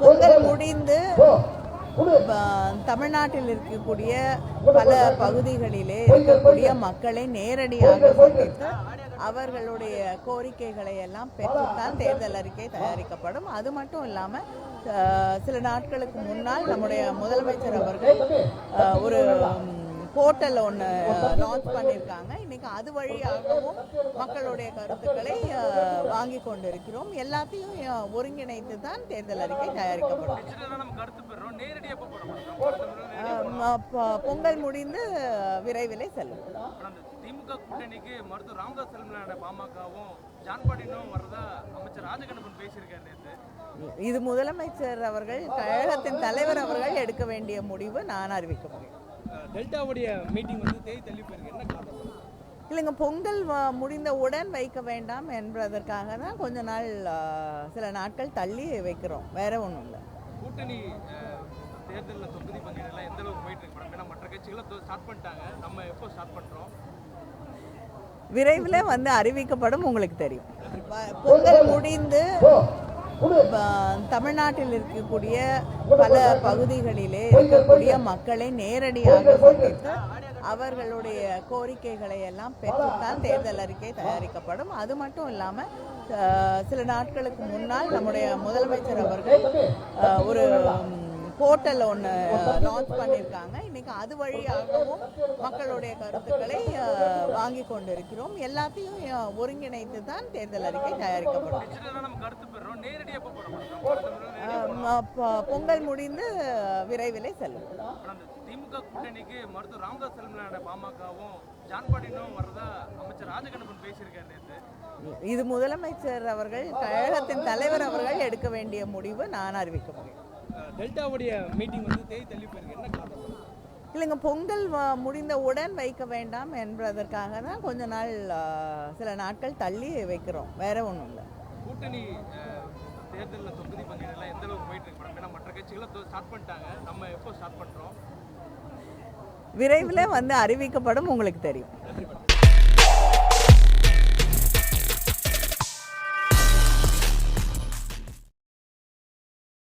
பொங்கல் முடிந்து தமிழ்நாட்டில் இருக்கக்கூடிய பல பகுதிகளிலே இருக்கக்கூடிய மக்களை நேரடியாக சந்தித்து அவர்களுடைய கோரிக்கைகளை எல்லாம் பெற்றுத்தான் தேர்தல் அறிக்கை தயாரிக்கப்படும். அது மட்டும் இல்லாமல் சில நாட்களுக்கு முன்னால் நம்முடைய முதலமைச்சர் அவர்கள் ஒரு போர்ட்டல் ஒன்று லான்ச் பண்ணியிருக்காங்க. இன்னைக்கு அது வழியாகவும் மக்களுடைய கருத்துக்களை வாங்கி கொண்டிருக்கிறோம். எல்லாத்தையும் ஒருங்கிணைத்து தான் தேர்தல் அறிக்கை தயாரிக்கப்படும். பொங்கல் முடிந்து விரைவிலே செல்லும். திமுக கூட்டணிக்கு மருத்துவர் ராமதாஸ் தலைமையிலான பாமகவும் ஜான்பாடினும் வரதா அமைச்சர் ராஜகண்ணப்பன் பேசியிருக்காரு. இது முதலமைச்சர் அவர்கள், கழகத்தின் தலைவர் அவர்கள் எடுக்க வேண்டிய முடிவு. நான் அறிவிக்க முடியும். டெல்டாவுடைய மீட்டிங் தேதி தள்ளி போயிருக்கு, என்ன காரணம்? இல்லைங்க, பொங்கல் முடிந்தவுடன் வைக்க வேண்டாம் என்பதற்காக தான் கொஞ்ச நாள் சில நாட்கள் தள்ளி வைக்கிறோம், வேற ஒன்றும் இல்லை. கூட்டணி தேர்தலில் தொகுதி பங்கீடுலாம் எந்த அளவுக்கு போயிட்டு இருக்கு மேடம்? ஏன்னா மற்ற கட்சிகளும் ஸ்டார்ட் பண்ணிட்டாங்க, நம்ம எப்போ ஸ்டார்ட் பண்ணுறோம்? விரைவில் அறிவிக்கப்படும், உங்களுக்கு தெரியும். பொங்கல் முடிந்து தமிழ்நாட்டில் இருக்கக்கூடிய பல பகுதிகளிலே இருக்கக்கூடிய மக்களை நேரடியாக சந்தித்து அவர்களுடைய கோரிக்கைகளை எல்லாம் பெற்றுத்தான் தேர்தல் அறிக்கை தயாரிக்கப்படும். அது மட்டும் இல்லாமல் சில நாட்களுக்கு முன்னால் நம்முடைய முதலமைச்சர் அவர்கள் ஒரு போர்ட்டல் ஒன்று லான்ச் பண்ணியிருக்காங்க. இன்னைக்கு அது வழியாகவும் மக்களுடைய கருத்துக்களை வாங்கி கொண்டிருக்கிறோம். எல்லாத்தையும் ஒருங்கிணைத்து தான் தேர்தல் அறிக்கை தயாரிக்கப்படும். பொங்கல் முடிந்து விரைவிலே செல்லும். திமுக கூட்டணிக்கு மருத்துவர் ராமதாஸ் தலைமையிலான பாமகவும் ஜான்பாடினும் வரதா அமைச்சர் ராஜகண்ணப்பன் பேசியிருக்காரு. இது முதலமைச்சர் அவர்கள், கழகத்தின் தலைவர் அவர்கள் எடுக்க வேண்டிய முடிவு. நான் அறிவிக்க முடியும். டெல்டாவுடைய மீட்டிங் தேதி தள்ளி போயிருக்கு, என்ன காரணம்? இல்லைங்க, பொங்கல் முடிந்தவுடன் வைக்க வேண்டாம் என்பதற்காக தான் கொஞ்ச நாள் சில நாட்கள் தள்ளி வைக்கிறோம், வேற ஒன்றும் இல்லை. கூட்டணி தேர்தலில் தொகுதி பங்கீடுலாம் எந்த அளவுக்கு போயிட்டு இருக்கு மேடம்? ஏன்னா மற்ற கட்சிகளும் ஸ்டார்ட் பண்ணிட்டாங்க, நம்ம எப்போ ஸ்டார்ட் பண்ணுறோம்? விரைவில் அறிவிக்கப்படும், உங்களுக்கு தெரியும்.